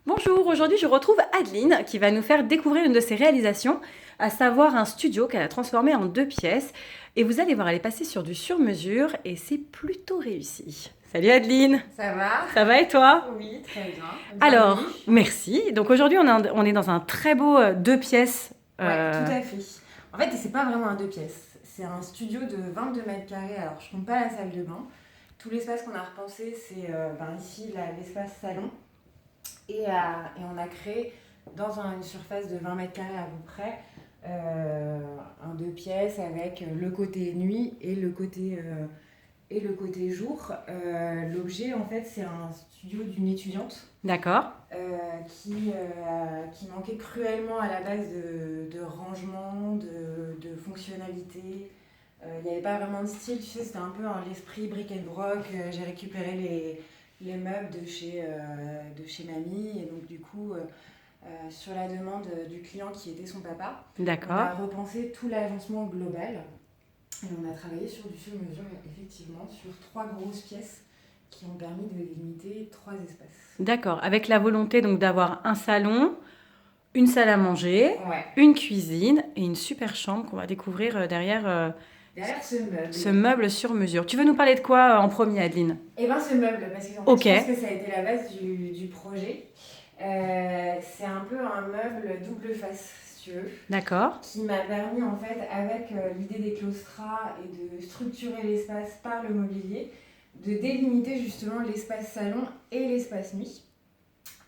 Bonjour, aujourd'hui je retrouve Adeline qui va nous faire découvrir une de ses réalisations, à savoir un studio qu'elle a transformé en 2 pièces. Et vous allez voir, elle est passée sur du sur-mesure et c'est plutôt réussi. Salut Adeline, Ça va? ça va et toi? Oui, très bien. Alors, Bienvenue. merci. Donc aujourd'hui on est dans un très beau 2 pièces. Ouais, tout à fait. En fait, c'est pas vraiment un deux pièces. C'est un studio de 22 mètres carrés. Alors, je compte pas la salle de bain. Tout l'espace qu'on a repensé, c'est ici l'espace salon. Et on a créé dans une surface de 20 mètres carrés à peu près un deux pièces avec le côté nuit et le côté jour. L'objet, en fait, c'est un studio d'une étudiante D'accord. qui manquait cruellement à la base de rangement, de fonctionnalité. Il n'y avait pas vraiment de style, tu sais, c'était un peu l'esprit brick and broc. J'ai récupéré les meubles de chez mamie, et donc du coup, sur la demande du client qui était son papa, on D'accord. a repensé tout l'agencement global. Et on a travaillé sur du sur-mesure, effectivement, sur 3 grosses pièces qui ont permis de délimiter 3 espaces. D'accord. Avec la volonté donc d'avoir un salon, une salle à manger, Ouais. une cuisine et une super chambre qu'on va découvrir derrière Derrière ce meuble sur mesure. Tu veux nous parler de quoi en premier, Adeline? Eh bien, ce meuble, parce que Ok. je pense que ça a été la base du projet. C'est un peu un meuble double face, si tu veux, D'accord. qui m'a permis, en fait, avec l'idée des claustras et de structurer l'espace par le mobilier, de délimiter justement l'espace salon et l'espace nuit.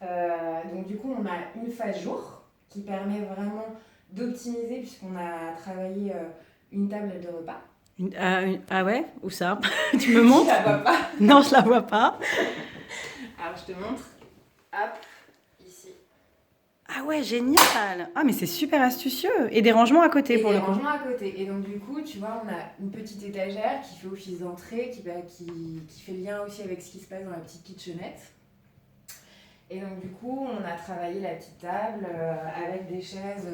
Donc du coup, on a une phase jour qui permet vraiment d'optimiser, puisqu'on a travaillé une table de repas. Ah ouais? Où ça? Tu me montres? Tu la vois pas? Non, je la vois pas. Alors je te montre. Hop, ici. Ah ouais, génial! Ah mais c'est super astucieux. Et des rangements à côté Et pour des le coup. rangements à côté. Et donc du coup, tu vois, on a une petite étagère qui fait office d'entrée, qui fait lien aussi avec ce qui se passe dans la petite kitchenette. Et donc du coup, on a travaillé la petite table avec des chaises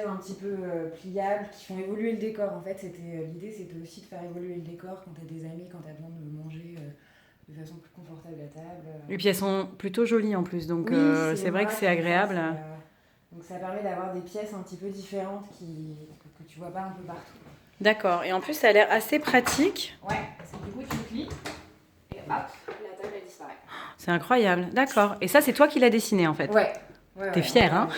un petit peu pliables qui font évoluer le décor. En fait, l'idée, c'était aussi de faire évoluer le décor quand tu as des amis, quand tu as besoin de manger de façon plus confortable à table. Et puis elles sont plutôt jolies en plus, donc Oui, c'est vrai que moche, c'est agréable. donc ça permet d'avoir des pièces un petit peu différentes que tu vois pas un peu partout. D'accord. Et en plus, ça a l'air assez pratique. Ouais, parce que du coup, tu plies et hop, la table elle disparaît. C'est incroyable. D'accord. Et ça, c'est toi qui l'as dessiné en fait. Ouais. T'es fière, hein?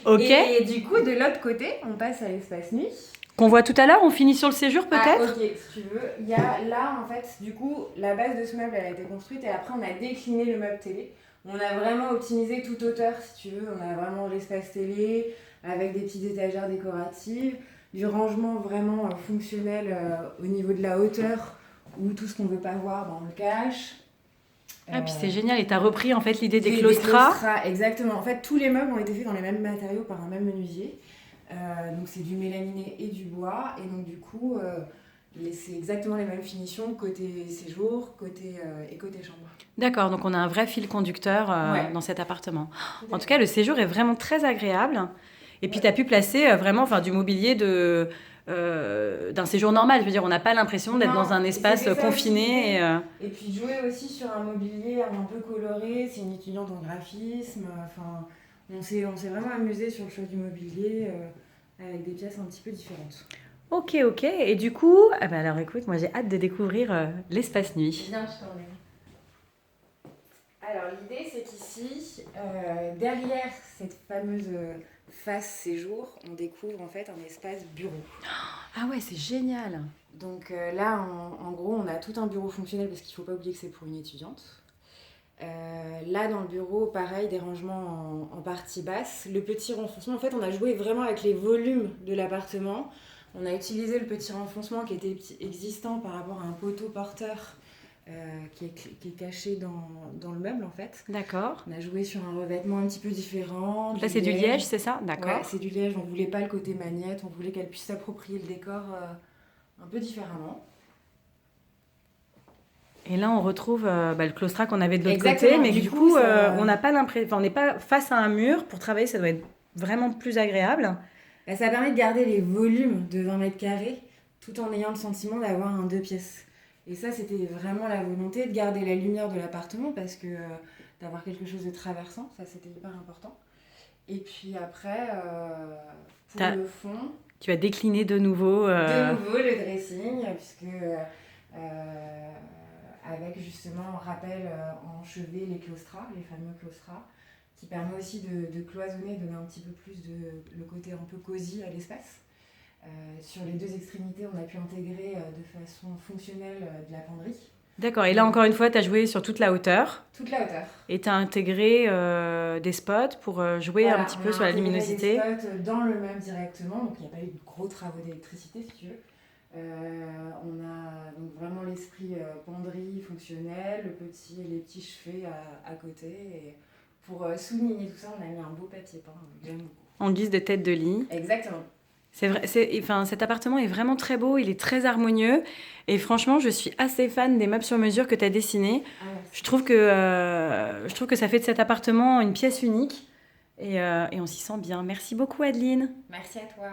Ok. Et du coup, de l'autre côté, on passe à l'espace nuit. Qu'on voit tout à l'heure, on finit sur le séjour peut-être? Ok, si tu veux. Il y a là, en fait, du coup, la base de ce meuble, elle a été construite et après, on a décliné le meuble télé. On a vraiment optimisé toute hauteur, si tu veux. On a vraiment l'espace télé avec des petites étagères décoratives, du rangement vraiment fonctionnel au niveau de la hauteur, où tout ce qu'on ne veut pas voir, on le cache. Ah, puis c'est génial. Et t'as repris en fait l'idée des claustras. Exactement. En fait, tous les meubles ont été faits dans les mêmes matériaux par un même menuisier. Donc c'est du mélaminé et du bois. Et donc du coup, c'est exactement les mêmes finitions côté séjour, côté chambre. D'accord, donc on a un vrai fil conducteur Ouais. dans cet appartement. En tout cas, le séjour est vraiment très agréable. Et puis, tu as pu placer vraiment du mobilier d'un séjour normal. Je veux dire, on n'a pas l'impression d'être dans un espace confiné. Et puis jouer aussi sur un mobilier un peu coloré. C'est une étudiante en graphisme. Enfin, on s'est vraiment amusé sur le choix du mobilier avec des pièces un petit peu différentes. Ok. Et du coup, alors écoute, moi j'ai hâte de découvrir l'espace nuit. Viens, je t'emmène. Alors l'idée c'est qu'ici, derrière cette fameuse face séjour, on découvre en fait un espace bureau. Ah ouais, c'est génial. Donc là, en gros, on a tout un bureau fonctionnel parce qu'il ne faut pas oublier que c'est pour une étudiante. Là, dans le bureau, pareil, des rangements en partie basse. Le petit renfoncement, en fait, on a joué vraiment avec les volumes de l'appartement. On a utilisé le petit renfoncement qui était existant par rapport à un poteau porteur qui est caché dans le meuble, en fait. D'accord. On a joué sur un revêtement un petit peu différent. Là, c'est du liège, c'est ça? D'accord. Ouais, c'est du liège. On ne voulait pas le côté magnète. On voulait qu'elle puisse s'approprier le décor un peu différemment. Et là, on retrouve le claustrat qu'on avait de l'autre Exactement. côté, mais du coup, ça... on n'a pas l'impression, on n'est pas face à un mur. Pour travailler, ça doit être vraiment plus agréable. Bah, ça permet de garder les volumes de 20 mètres carrés tout en ayant le sentiment d'avoir un deux pièces. Et ça, c'était vraiment la volonté de garder la lumière de l'appartement parce que d'avoir quelque chose de traversant, ça c'était hyper important. Et puis après, pour T'as- le fond, Tu as décliné de nouveau. de nouveau le dressing, puisque avec justement, on rappelle en chevet les claustras, les fameux claustras, qui permet aussi de cloisonner, donner un petit peu plus de le côté un peu cosy à l'espace. Sur les deux extrémités, on a pu intégrer de façon fonctionnelle de la penderie. D'accord, et là encore une fois, tu as joué sur toute la hauteur Toute la hauteur. et tu as intégré des spots pour jouer un Voilà, petit on peu a sur la intégré luminosité. des spots dans le meuble directement, donc il n'y a pas eu de gros travaux d'électricité si tu veux. On a donc vraiment l'esprit penderie fonctionnel, les petits chevets à côté. Et pour souligner tout ça, on a mis un beau papier peint, j'aime beaucoup. En guise de tête de lit. Exactement. C'est vrai, enfin, cet appartement est vraiment très beau, il est très harmonieux. Et franchement, je suis assez fan des meubles sur mesure que tu as dessinés. Ah, merci. Je trouve que ça fait de cet appartement une pièce unique. Et on s'y sent bien. Merci beaucoup, Adeline. Merci à toi.